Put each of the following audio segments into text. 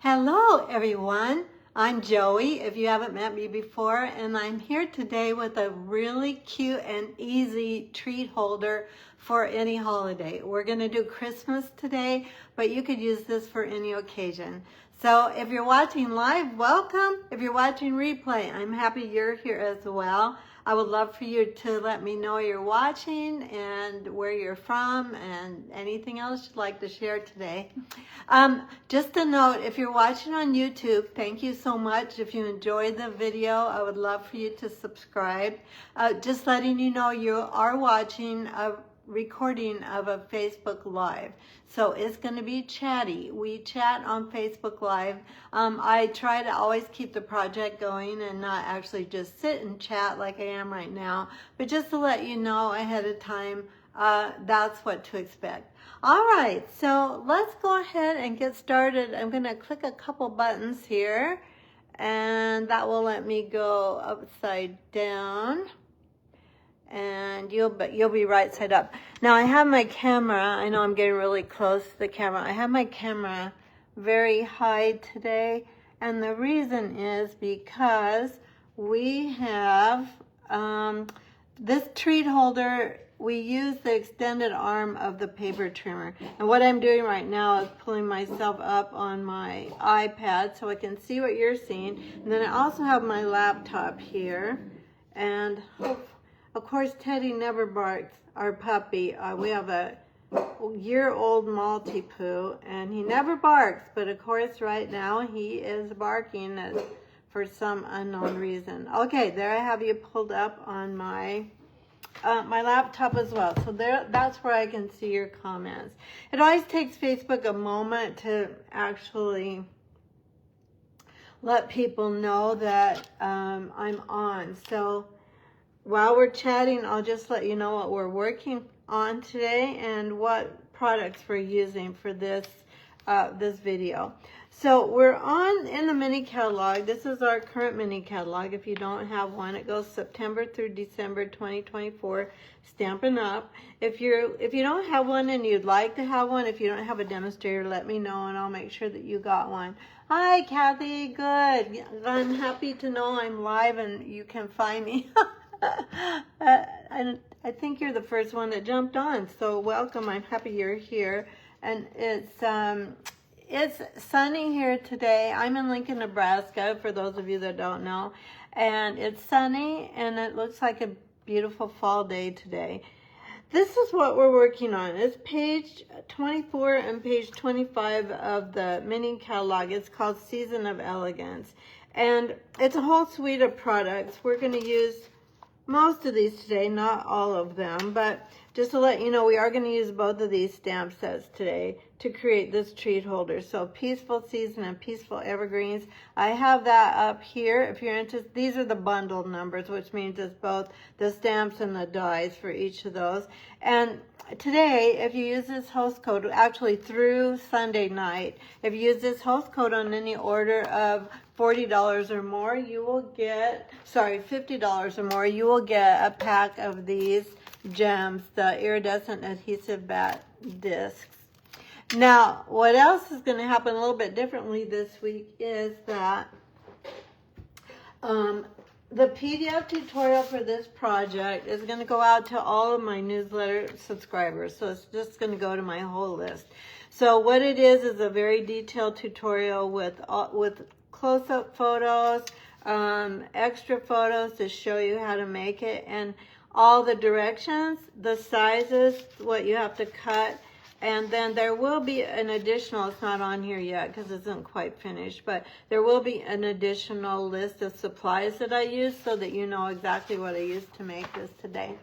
Hello everyone, I'm Joey if you haven't met me before, and I'm here today with a really cute and easy treat holder for any holiday. We're going to do Christmas today, but you could use this for any occasion. So if you're watching live, welcome. If you're watching replay, I'm happy you're here as well. I would love for you to let me know you're watching and where you're from and anything else you'd like to share today. Just a note, if you're watching on YouTube, thank you so much. If you enjoyed the video, I would love for you to subscribe. Just letting you know you are watching a recording of a Facebook Live. So it's going to be chatty. We chat on Facebook Live. I try to always keep the project going and not actually just sit and chat like I am right now, but just to let you know ahead of time, that's what to expect. All right, so let's go ahead and get started. I'm going to click a couple buttons here, and that will let me go upside down. And you'll be right side up. Now I have my camera, I know I'm getting really close to the camera. I have my camera very high today, and the reason is because we have this treat holder. We use the extended arm of the paper trimmer, and what I'm doing right now is pulling myself up on my iPad so I can see what you're seeing. And then I also have my laptop here, and of course, Teddy never barks, our puppy. We have a year-old Maltipoo, and he never barks, but of course right now he is barking for some unknown reason. Okay, there I have you pulled up on my laptop as well. So that's where I can see your comments. It always takes Facebook a moment to actually let people know that I'm on. So while we're chatting, I'll just let you know what we're working on today and what products we're using for this this video. So we're in the mini catalog. This is our current mini catalog. If you don't have one, it goes September through December 2024, Stampin' Up. If you don't have one and you'd like to have one, if you don't have a demonstrator, let me know and I'll make sure that you got one. Hi, Kathy. Good. I'm happy to know I'm live and you can find me. I think you're the first one that jumped on, so welcome. I'm happy you're here. And it's sunny here today. I'm in Lincoln, Nebraska, for those of you that don't know, and it's sunny and it looks like a beautiful fall day today. This is what we're working on. It's page 24 and page 25 of the mini catalog. It's called Season of Elegance, and it's a whole suite of products. We're going to use most of these today, not all of them, but just to let you know, we are going to use both of these stamp sets today to create this treat holder. So Peaceful Season and Peaceful Evergreens. I have that up here. If you're interested, these are the bundle numbers, which means it's both the stamps and the dies for each of those. And today, if you use this host code, actually through Sunday night, if you use this host code on any order of $40 or more, you will get, $50 or more, you will get a pack of these gems, the iridescent adhesive bat discs. Now, what else is going to happen a little bit differently this week is that the PDF tutorial for this project is going to go out to all of my newsletter subscribers. So it's just going to go to my whole list. So what it is a very detailed tutorial with close-up photos, extra photos to show you how to make it, and all the directions, the sizes, what you have to cut. And then there will be an additional, it's not on here yet because it isn't quite finished, but there will be an additional list of supplies that I use so that you know exactly what I used to make this today.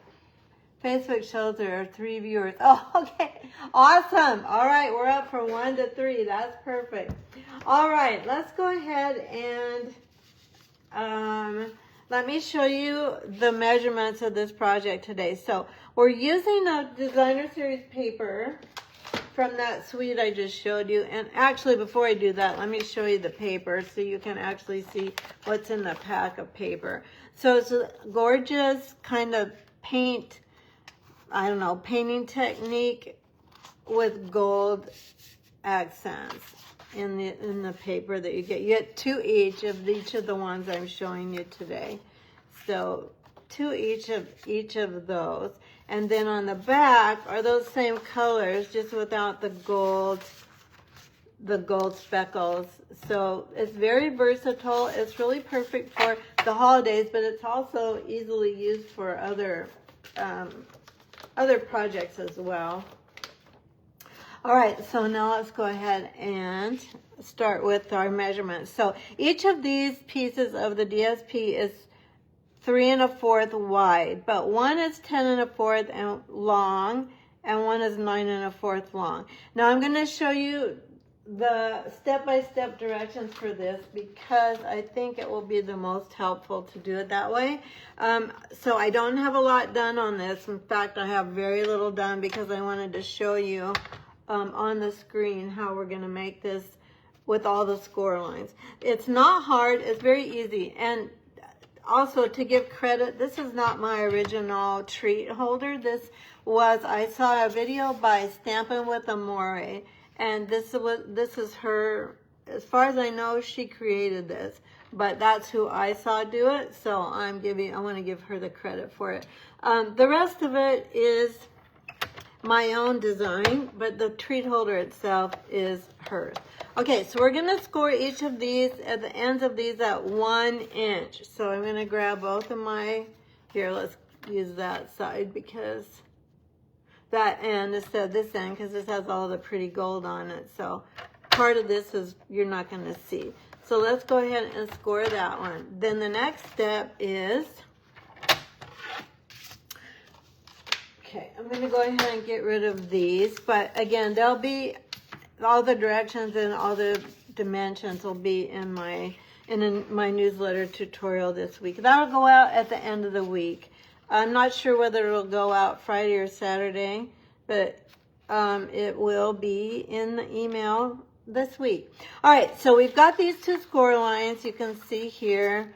Facebook shows there are 3 viewers. Oh, okay. Awesome. All right, we're up from 1 to 3. That's perfect. All right, let's go ahead and let me show you the measurements of this project today. So we're using a designer series paper from that suite I just showed you. And actually, before I do that, let me show you the paper so you can actually see what's in the pack of paper. So it's a gorgeous kind of painting technique with gold accents in the paper that you get. You get 2 each of the ones I'm showing you today. So 2 each of those. And then on the back are those same colors, just without the gold speckles. So it's very versatile. It's really perfect for the holidays, but it's also easily used for other projects as well. All right, so now let's go ahead and start with our measurements. So each of these pieces of the DSP is 3 1/4 wide, but one is 10 1/4 and long, and one is 9 1/4 long. Now I'm going to show you the step-by-step directions for this because I think it will be the most helpful to do it that way. So I don't have a lot done on this. In fact, I have very little done because I wanted to show you on the screen how we're going to make this with all the score lines. It's not hard. It's very easy. And also, to give credit, this is not my original treat holder. I saw a video by Stampin' with Amore, and this is her. As far as I know, she created this, but that's who I saw do it. So I want to give her the credit for it. The rest of it is my own design, but the treat holder itself is hers. Okay, so we're going to score each of these at the ends of these at 1 inch. So I'm going to grab both of here, let's use that side because that end instead of this end, because this has all the pretty gold on it. So part of this is you're not going to see. So let's go ahead and score that one. Then the next step is, okay, I'm going to go ahead and get rid of these, but again, there'll be all the directions and all the dimensions will be in my newsletter tutorial this week. That'll go out at the end of the week. I'm not sure whether it'll go out Friday or Saturday, but it will be in the email this week. All right, so we've got these 2 score lines. You can see here.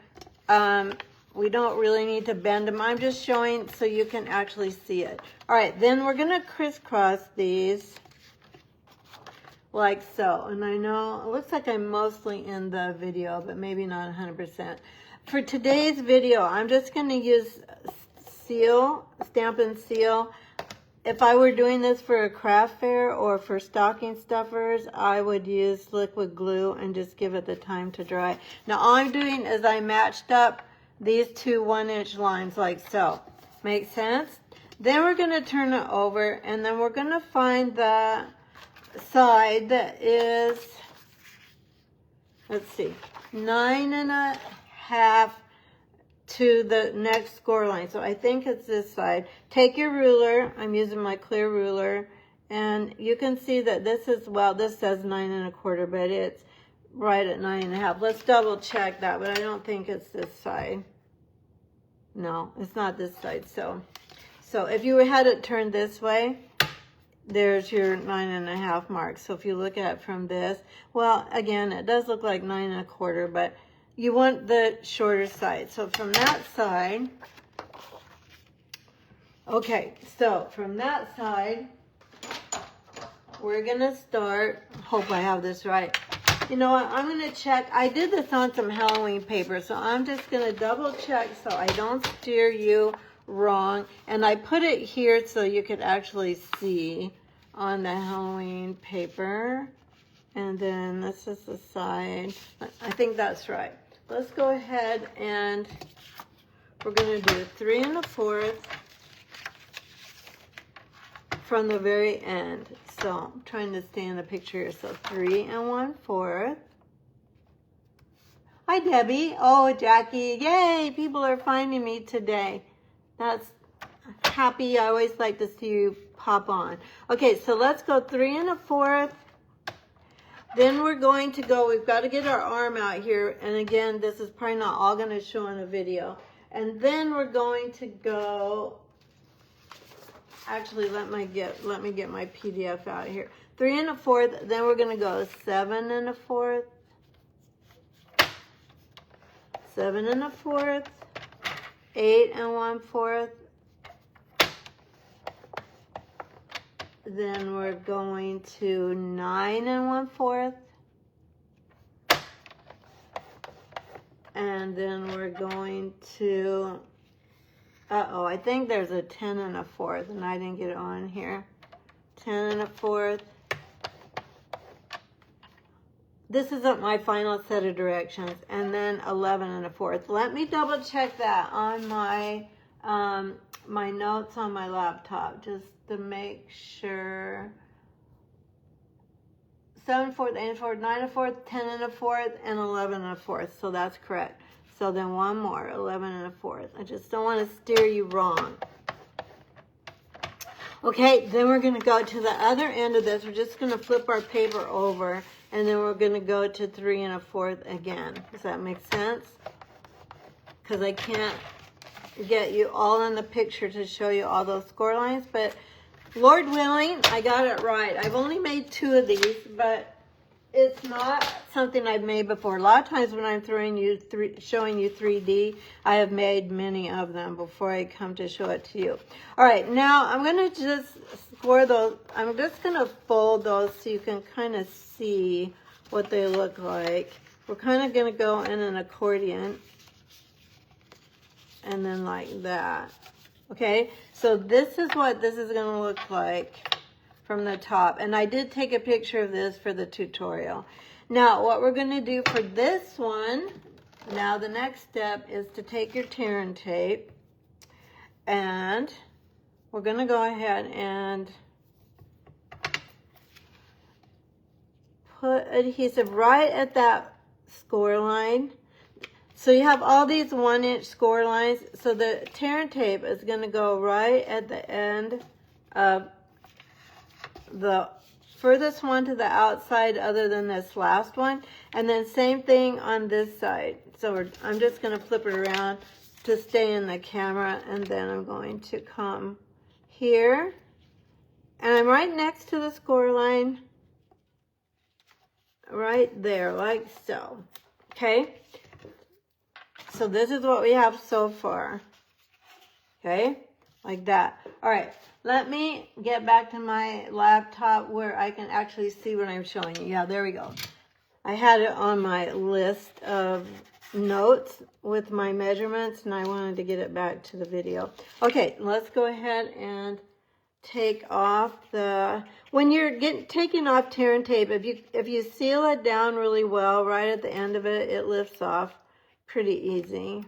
We don't really need to bend them. I'm just showing so you can actually see it. All right, then we're going to crisscross these like so. And I know it looks like I'm mostly in the video, but maybe not 100%. For today's video, I'm just going to use Stampin' Seal. If I were doing this for a craft fair or for stocking stuffers, I would use liquid glue and just give it the time to dry. Now all I'm doing is I matched up these 2 1-inch lines like so. Make sense? Then we're going to turn it over, and then we're going to find the side that is, let's see, 9 1/2 to the next score line. So I think it's this side. Take your ruler. I'm using my clear ruler, and you can see that this is, well, this says 9 1/4, but it's right at 9 1/2. Let's double check that, but I don't think it's this side. No, it's not this side. So if you had it turned this way, there's your 9 1/2 mark. So if you look at it from this, well, again, it does look like 9 1/4, but you want the shorter side. So from that side, okay, so from that side, we're going to start, hope I have this right. You know what, I'm going to check. I did this on some Halloween paper, so I'm just going to double check so I don't steer you wrong. And I put it here so you could actually see on the Halloween paper. And then this is the side. I think that's right. Let's go ahead and we're going to do 3 1/4 from the very end. So I'm trying to stay in the picture here. So 3 1/4. Hi, Debbie. Oh, Jackie. Yay, people are finding me today. That's happy. I always like to see you pop on. Okay, so let's go 3 1/4. Then we're going to go, we've got to get our arm out here. And again, this is probably not all going to show in a video. And then we're going to go, actually, let me get my PDF out here. 3 1/4, then we're going to go 7 1/4, 7 1/4, 8 1/4, then we're going to 9 1/4. And then we're going to, I think there's a 10 1/4, and I didn't get it on here. 10 1/4. This isn't my final set of directions. And then 11 1/4. Let me double check that on my my notes on my laptop, just to make sure. 7 1/4, 8 1/4, 9 1/4, 10 1/4, and 11 1/4. So that's correct. So then one more, 11 1/4. I just don't want to steer you wrong. Okay, then we're going to go to the other end of this. We're just going to flip our paper over, and then we're going to go to 3 1/4 again. Does that make sense? Because I can't get you all in the picture to show you all those score lines, but Lord willing, I got it right. I've only made 2 of these, but it's not something I've made before. A lot of times when I'm showing you 3D, I have made many of them before I come to show it to you. All right, now I'm going to just score those. I'm just going to fold those so you can kind of see what they look like. We're kind of going to go in an accordion, and then like that. Okay, so this is what this is going to look like from the top. And I did take a picture of this for the tutorial. Now, what we're going to do for this one, now the next step is to take your tear and tape, and we're going to go ahead and put adhesive right at that score line. So you have all these 1-inch score lines. So the tear and tape is going to go right at the end of the furthest one to the outside other than this last one. And then same thing on this side. So I'm just going to flip it around to stay in the camera. And then I'm going to come here. And I'm right next to the score line. Right there, like so. Okay? So this is what we have so far. Okay? Like that. All right. Let me get back to my laptop where I can actually see what I'm showing you. Yeah, there we go. I had it on my list of notes with my measurements, and I wanted to get it back to the video. Okay, let's go ahead and take off the... When you're taking off tear and tape, if you seal it down really well, right at the end of it, it lifts off pretty easy.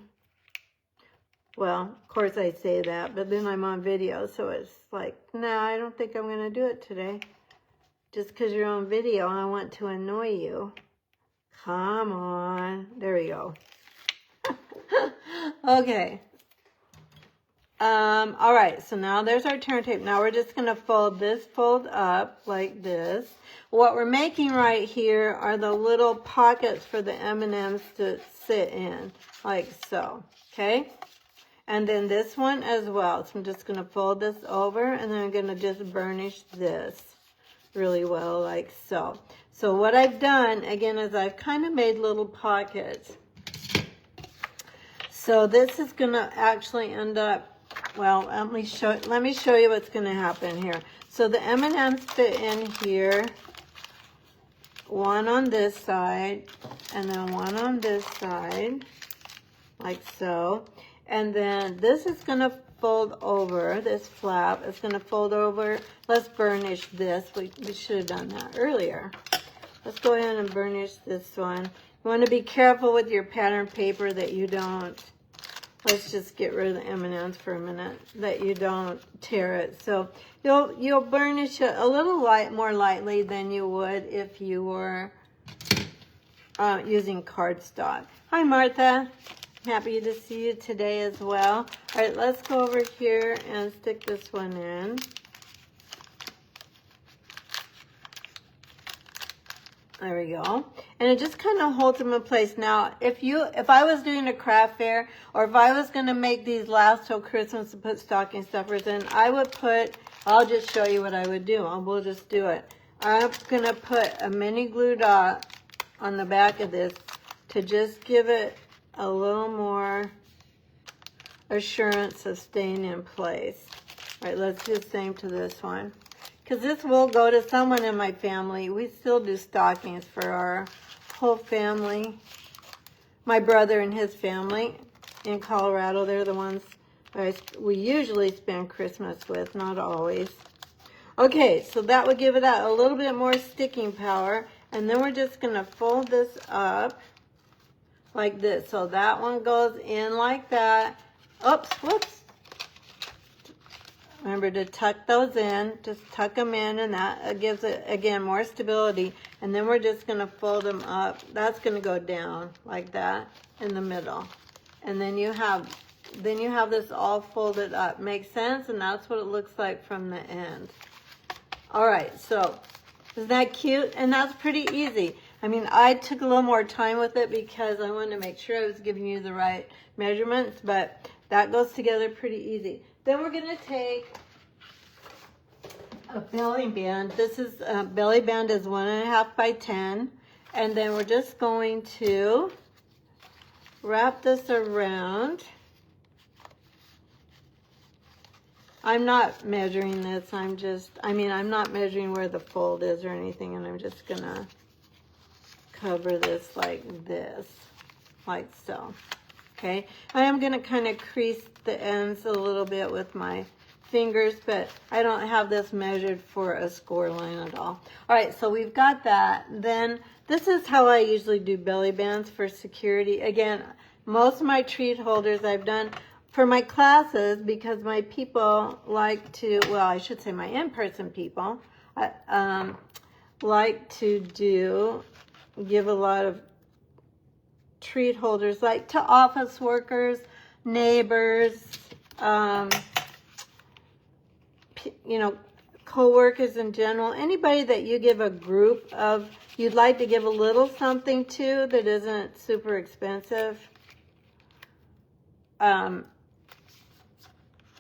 Well, of course I say that, but then I'm on video, so it's like, nah, I don't think I'm going to do it today. Just because you're on video, I want to annoy you. Come on. There we go. Okay. All right, so now there's our tear and tape. Now we're just going to fold up like this. What we're making right here are the little pockets for the M&Ms to sit in, like so, okay? And then this one as well. So I'm just going to fold this over, and then I'm going to just burnish this really well, like so. So what I've done, again, is I've kind of made little pockets. So this is going to actually end up, well, let me show you what's going to happen here. So the M&Ms fit in here, one on this side, and then one on this side, like so. And then this is going to fold over, this flap is going to fold over. Let's burnish this. We should have done that earlier. Let's go ahead and burnish this one. You want to be careful with your pattern paper that you don't, let's just get rid of the M&Ms for a minute, that you don't tear it. So you'll burnish it a little more lightly than you would if you were using cardstock. Hi, Martha. Happy to see you today as well. All right, let's go over here and stick this one in. There we go. And it just kind of holds them in place. Now, if I was doing a craft fair, or if I was going to make these last till Christmas and put stocking stuffers in, I'll just show you what I would do. We'll just do it. I'm going to put a mini glue dot on the back of this to just give it a little more assurance of staying in place. All right, let's do the same to this one. because this will go to someone in my family. We still do stockings for our whole family. My brother and his family in Colorado, they're the ones we usually spend Christmas with, not always. Okay, so that would give it a little bit more sticking power. And then we're just going to fold this up like this. So that one goes in like that. Oops, whoops. Remember to tuck those in. Just tuck them in, and that gives it, again, more stability. And then we're just going to fold them up. That's going to go down like that in the middle. And then you have this all folded up. Makes sense? And that's what it looks like from the end. All right, so isn't that cute? And that's pretty easy. I mean, I took a little more time with it because I wanted to make sure I was giving you the right measurements, but that goes together pretty easy. Then we're going to take a belly band. This is belly band is 1.5 by 10, and then we're just going to wrap this around. I'm not measuring this. I'm not measuring where the fold is or anything, and I'm just gonna cover this like this, like so. Okay, I am gonna kind of crease the ends a little bit with my fingers, but I don't have this measured for a score line at all. All right, so we've got that. Then this is how I usually do belly bands for security. Again, most of my treat holders I've done for my classes, because my people like to, well, I should say my in-person people, like to give a lot of treat holders, like to office workers, neighbors, you know, co-workers in general, anybody that you give a group of, you'd like to give a little something to that isn't super expensive.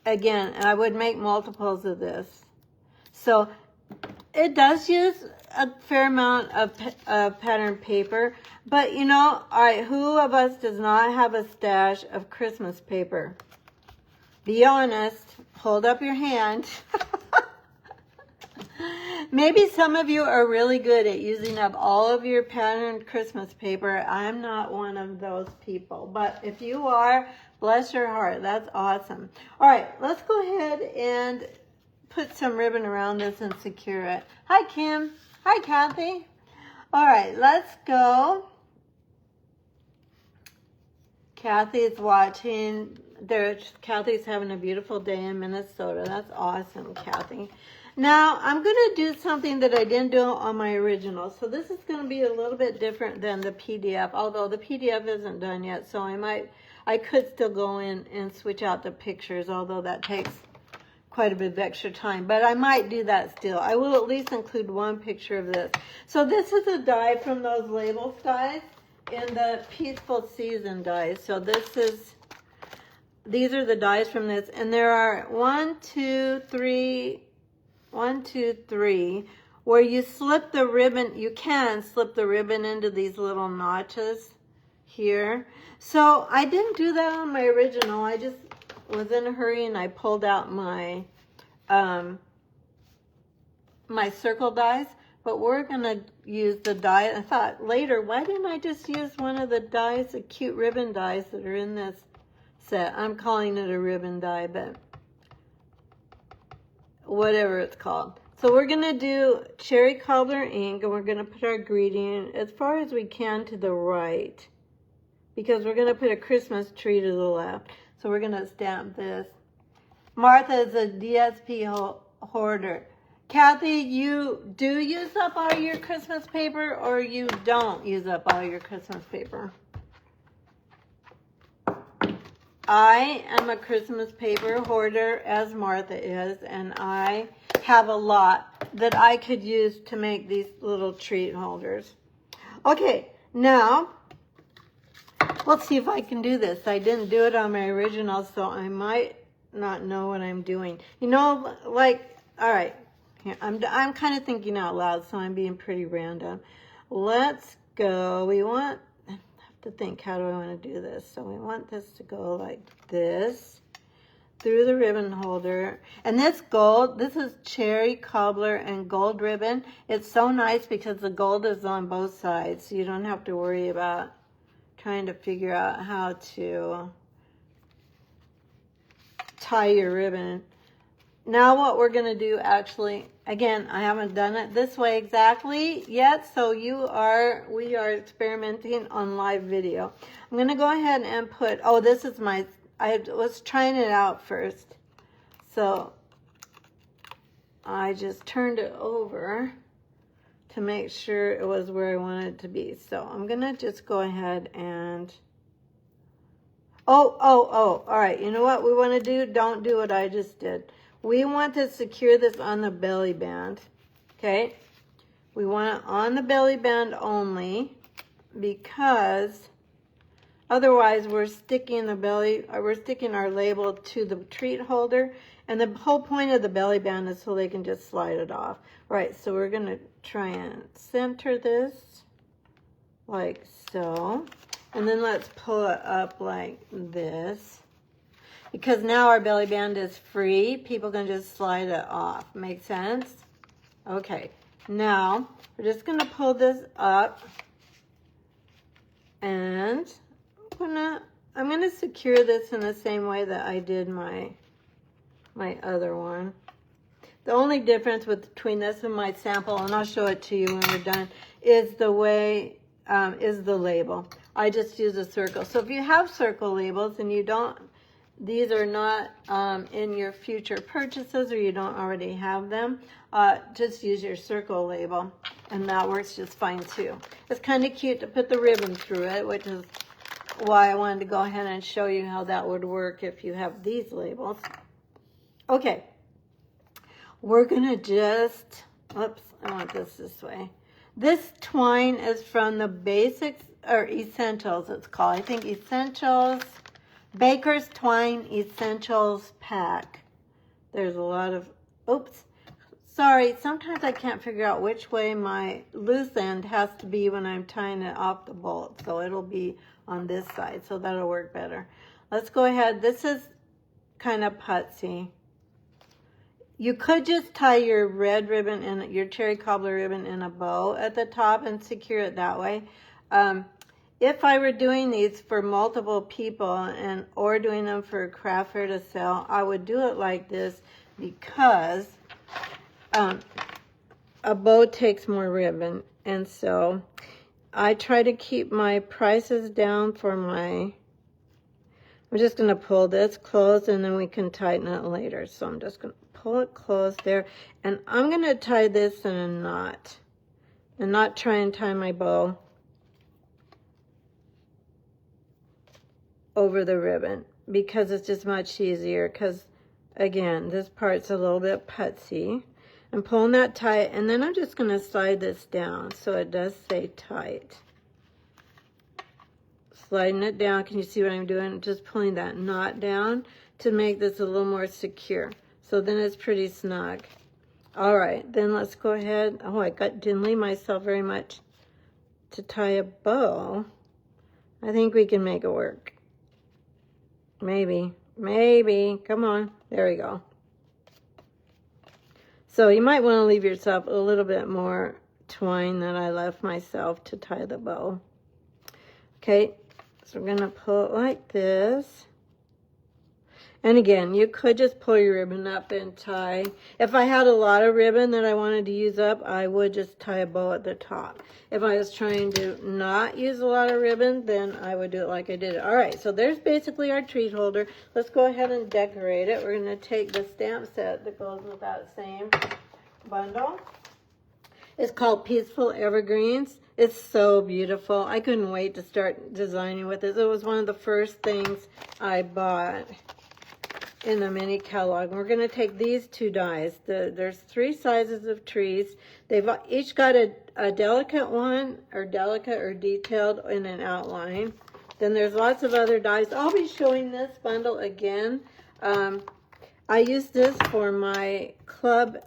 Again, I would make multiples of this. So it does use a fair amount of pattern paper, but you know, all right, who of us does not have a stash of Christmas paper? Be honest, hold up your hand. Maybe some of you are really good at using up all of your patterned Christmas paper. I'm not one of those people, but if you are, bless your heart, that's awesome. All right, let's go ahead and put some ribbon around this and secure it. Hi, Kim. Hi, Kathy. All right, let's go. Kathy's watching. Kathy's having a beautiful day in Minnesota. That's awesome, Kathy. Now, I'm going to do something that I didn't do on my original. So this is going to be a little bit different than the PDF, although the PDF isn't done yet. So I could still go in and switch out the pictures, although that takes quite a bit of extra time. But I might do that still. I will at least include one picture of this. So this is a die from those labels dies in the Peaceful Season dies. So these are the dies from this. And there are 1, 2, 3, where you slip the ribbon. You can slip the ribbon into these little notches here. So I didn't do that on my original. I just was in a hurry and I pulled out my my circle dies. But we're gonna use the die. I thought later, why didn't I just use one of the dies, the cute ribbon dies that are in this set? I'm calling it a ribbon die, but whatever it's called. So we're going to do cherry cobbler ink, and we're going to put our greeting as far as we can to the right, because we're going to put a Christmas tree to the left. So we're going to stamp this. Martha is a DSP hoarder. Kathy, you do use up all your Christmas paper, or you don't use up all your Christmas paper? I am a Christmas paper hoarder, as Martha is, and I have a lot that I could use to make these little treat holders. Okay, now, let's see if I can do this. I didn't do it on my original, so I might not know what I'm doing. You know, like, all right, here, I'm kind of thinking out loud, so I'm being pretty random. Let's go. We want... to think, how do I want to do this? So we want this to go like this. through the ribbon holder. And this gold, this is cherry cobbler and gold ribbon. It's so nice because the gold is on both sides, so you don't have to worry about trying to figure out how to tie your ribbon. Now what we're going to do, actually, again, I haven't done it this way exactly yet, so we are experimenting on live video. I'm going to go ahead and put, oh, this is I was trying it out first. So I just turned it over to make sure it was where I wanted it to be. So I'm going to just go ahead and, all right, you know what we want to do? Don't do what I just did. We want to secure this on the belly band, okay? We want it on the belly band only because otherwise we're sticking our label to the treat holder, and the whole point of the belly band is so they can just slide it off. Right, so we're going to try and center this like so, and then let's pull it up like this. Because now our belly band is free, people can just slide it off. Make sense? Okay, now we're just going to pull this up, and I'm gonna secure this in the same way that I did my other one. The only difference between this and my sample, and I'll show it to you when we're done, is the way is the label. I just use a circle. So if you have circle labels and you don't, these are not in your future purchases, or you don't already have them, just use your circle label, and that works just fine too. It's kind of cute to put the ribbon through it, which is why I wanted to go ahead and show you how that would work if you have these labels. Okay, we're gonna just, oops, I want this way. This twine is from the Basics, or Essentials it's called. I think Essentials, Baker's Twine Essentials Pack. There's a lot of, oops, sorry, sometimes I can't figure out which way my loose end has to be when I'm tying it off the bolt. So it'll be on this side, so that'll work better. Let's go ahead. This is kind of putsy. You could just tie your red ribbon and your cherry cobbler ribbon in a bow at the top and secure it that way. If I were doing these for multiple people or doing them for a craft fair to sell, I would do it like this because a bow takes more ribbon, and so I try to keep my prices down for I'm just going to pull this closed, and then we can tighten it later. So I'm just going to pull it closed there, and I'm going to tie this in a knot and not try and tie my bow over the ribbon, because it's just much easier, because again, this part's a little bit putsy. I'm pulling that tight, and then I'm just going to slide this down so it does say tight. Sliding it down. Can you see what I'm doing? Just pulling that knot down to make this a little more secure. So then it's pretty snug. All right, then let's go ahead. Oh, I didn't leave myself very much to tie a bow. I think we can make it work. Maybe. Come on. There we go. So you might want to leave yourself a little bit more twine than I left myself to tie the bow. Okay, so we're going to pull it like this. And again, you could just pull your ribbon up and tie. If I had a lot of ribbon that I wanted to use up, I would just tie a bow at the top. If I was trying to not use a lot of ribbon, then I would do it like I did it. All right, so there's basically our treat holder. Let's go ahead and decorate it. We're going to take the stamp set that goes with that same bundle. It's called Peaceful Evergreens. It's so beautiful. I couldn't wait to start designing with it. It was one of the first things I bought in the mini catalog. We're going to take these two dies. There's 3 sizes of trees. They've each got a delicate one, or delicate or detailed in an outline. Then there's lots of other dies. I'll be showing this bundle again. I used this for my club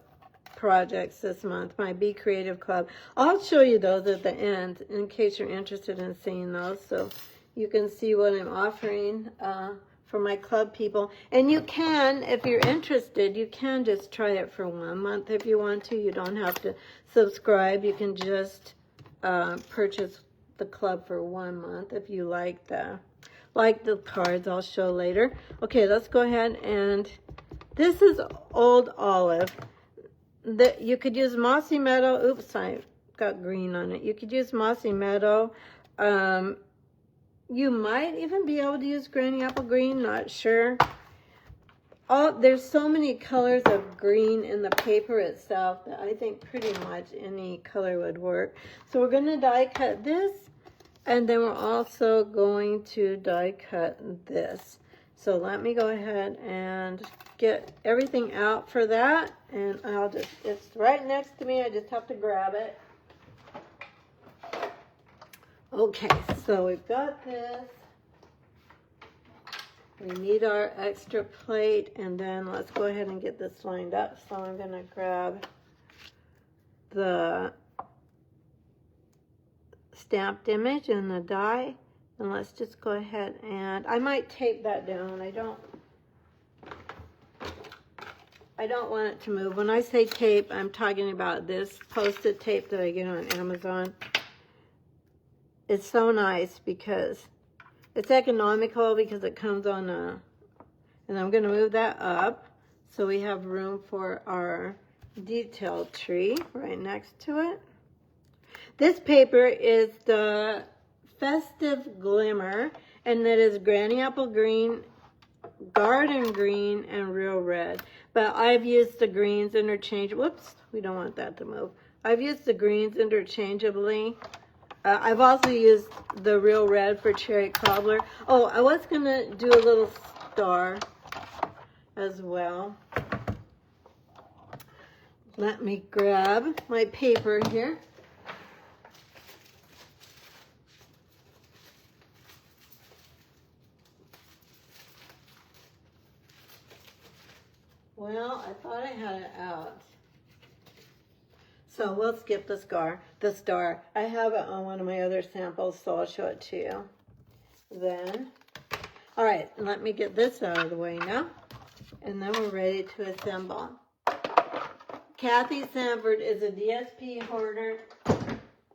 projects this month, my Be Creative Club. I'll show you those at the end in case you're interested in seeing those, so you can see what I'm offering for my club people. And you can, if you're interested, you can just try it for 1 month if you want to. You don't have to subscribe. You can just purchase the club for 1 month if you like the cards I'll show later. Okay, let's go ahead, and this is Old Olive. You could use Mossy Meadow. Oops, I got green on it. You could use Mossy Meadow. You might even be able to use Granny Apple Green, not sure. There's so many colors of green in the paper itself that I think pretty much any color would work. So we're going to die cut this, and then we're also going to die cut this. So let me go ahead and get everything out for that, and it's right next to me. I just have to grab it. Okay, so we've got this. We need our extra plate, and then let's go ahead and get this lined up. So I'm going to grab the stamped image and the die, and let's just go ahead, and I might tape that down. I don't want it to move. When I say tape, I'm talking about this Post-it tape that I get on Amazon. It's so nice because it's economical, because it comes on and I'm going to move that up so we have room for our detail tree right next to it. This paper is the Festive Glimmer, and that is Granny Apple Green, Garden Green, and Real Red. But I've used the greens interchangeably. Whoops, we don't want that to move. I've used the greens interchangeably. I've also used the Real Red for Cherry Cobbler. Oh, I was going to do a little star as well. Let me grab my paper here. Well, I thought I had it out. So we'll skip the star. I have it on one of my other samples, so I'll show it to you then. All right, let me get this out of the way now, and then we're ready to assemble. Kathy Sanford is a DSP hoarder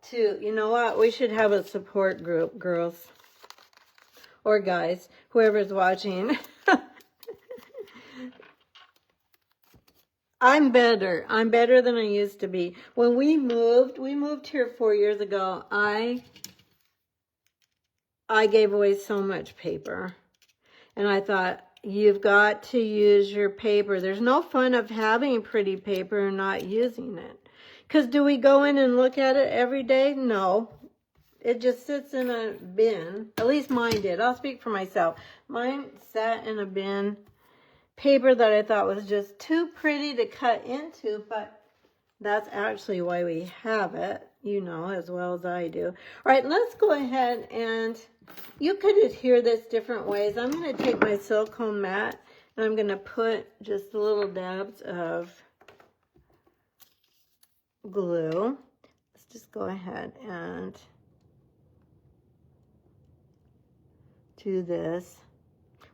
too. You know what? We should have a support group, girls or guys, whoever's watching. I'm better than I used to be. When we moved here 4 years ago, I gave away so much paper. And I thought, you've got to use your paper. There's no fun of having pretty paper and not using it. Because do we go in and look at it every day? No. It just sits in a bin. At least mine did. I'll speak for myself. Mine sat in a bin. Paper that I thought was just too pretty to cut into, but that's actually why we have it, you know, as well as I do. All right, let's go ahead, and you could adhere this different ways. I'm going to take my silicone mat, and I'm going to put just little dabs of glue. Let's just go ahead and do this.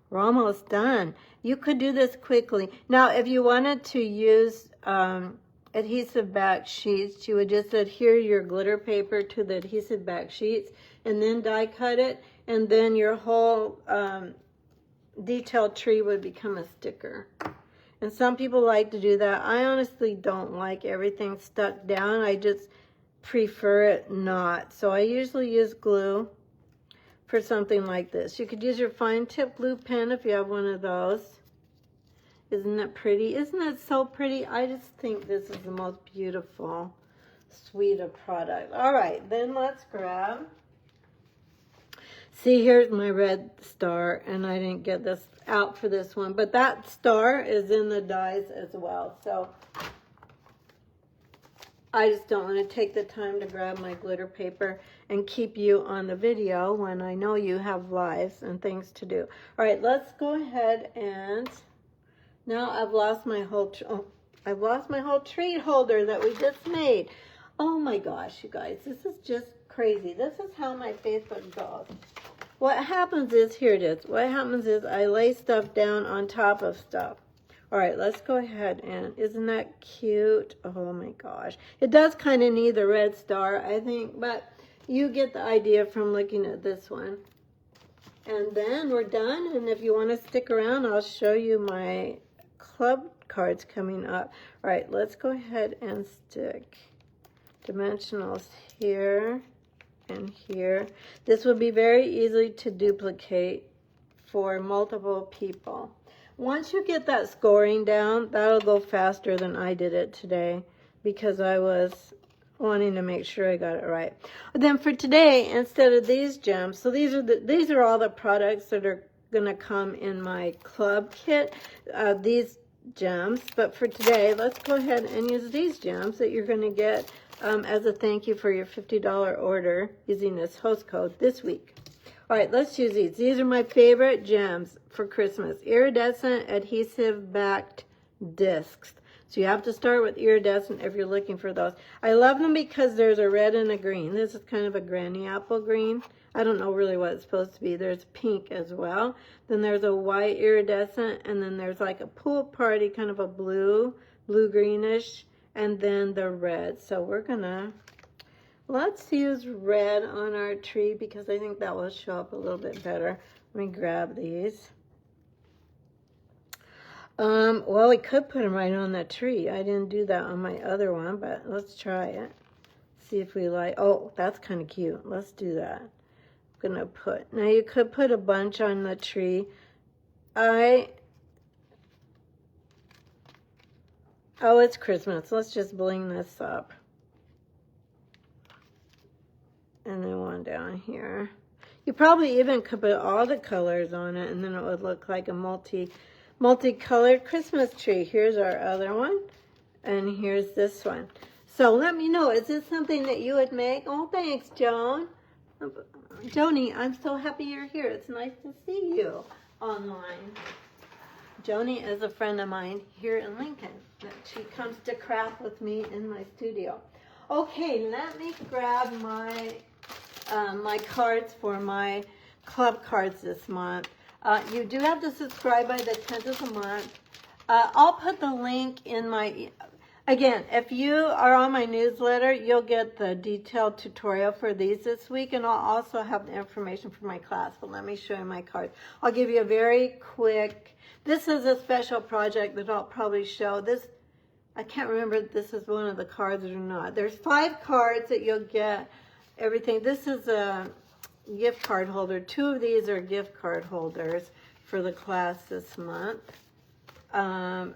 We're almost done. You could do this quickly. Now, if you wanted to use adhesive back sheets, you would just adhere your glitter paper to the adhesive back sheets and then die cut it, and then your whole detailed tree would become a sticker. And some people like to do that. I honestly don't like everything stuck down. I just prefer it not. So I usually use glue for something like this. You could use your fine tip glue pen if you have one of those. Isn't that pretty? Isn't that so pretty? I just think this is the most beautiful suite of product. All right, then let's grab. See, here's my red star, and I didn't get this out for this one, but that star is in the dies as well. So I just don't want to take the time to grab my glitter paper and keep you on the video when I know you have lives and things to do. All right, let's go ahead, and now I've lost my whole treat holder that we just made. Oh my gosh, you guys, this is just crazy. This is how my Facebook goes. what happens is, here it is. What happens is I lay stuff down on top of stuff. All right, let's go ahead and, isn't that cute? Oh my gosh. It does kind of need the red star, I think, but you get the idea from looking at this one. And then we're done, and if you want to stick around, I'll show you my club cards coming up. All right, let's go ahead and stick dimensionals here and here. This would be very easy to duplicate for multiple people. Once you get that scoring down, that'll go faster than I did it today because I was wanting to make sure I got it right. Then for today, instead of these gems, so these are all the products that are going to come in my club kit, these gems. But for today, let's go ahead and use these gems that you're going to get as a thank you for your $50 order using this host code this week. All right, let's use these. These are my favorite gems for Christmas. Iridescent adhesive backed discs. So you have to start with iridescent if you're looking for those. I love them because there's a red and a green. This is kind of a granny apple green. I don't know really what it's supposed to be. There's pink as well. Then there's a white iridescent, and then there's like a pool party, kind of a blue-greenish, and then the red. So we're gonna, let's use red on our tree because I think that will show up a little bit better. Let me grab these. Well, we could put them right on the tree. I didn't do that on my other one, but let's try it. See if we like, oh, that's kind of cute. Let's do that. I'm gonna put, now you could put a bunch on the tree. Oh, it's Christmas. Let's just bling this up. And then one down here. You probably even could put all the colors on it, and then it would look like a multicolored Christmas tree. Here's our other one, and here's this one. So let me know, is this something that you would make? Oh, thanks, Joan. Joni, I'm so happy you're here. It's nice to see you online. Joni is a friend of mine here in Lincoln. She comes to craft with me in my studio. Okay, let me grab my my cards for my club cards this month. You do have to subscribe by the 10th of the month. I'll put the link in my, again, if you are on my newsletter, you'll get the detailed tutorial for these this week, and I'll also have the information for my class, but let me show you my cards. I'll give you a very quick, this is a special project that I'll probably show. This, I can't remember if this is one of the cards or not. There's 5 cards that you'll get everything. This is a gift card holder. 2 of these are gift card holders for the class this month. And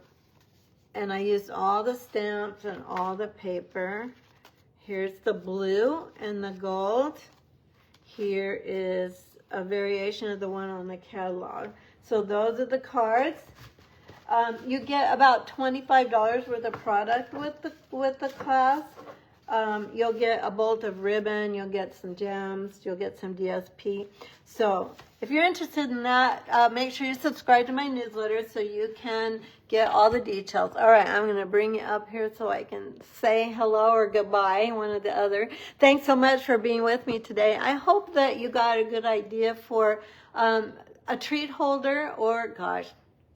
I used all the stamps and all the paper. Here's the blue and the gold. Here is a variation of the one on the catalog. So those are the cards. You get about $25 worth of product with the class. You'll get a bolt of ribbon, you'll get some gems, you'll get some DSP. So if you're interested in that, make sure you subscribe to my newsletter so you can get all the details. All right, I'm going to bring you up here so I can say hello or goodbye, one or the other. Thanks so much for being with me today. I hope that you got a good idea for a treat holder, or gosh,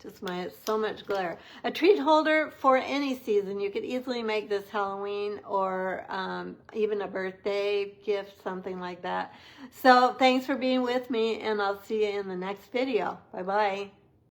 just so much glare. A treat holder for any season. You could easily make this Halloween or even a birthday gift, something like that. So thanks for being with me, and I'll see you in the next video. Bye-bye.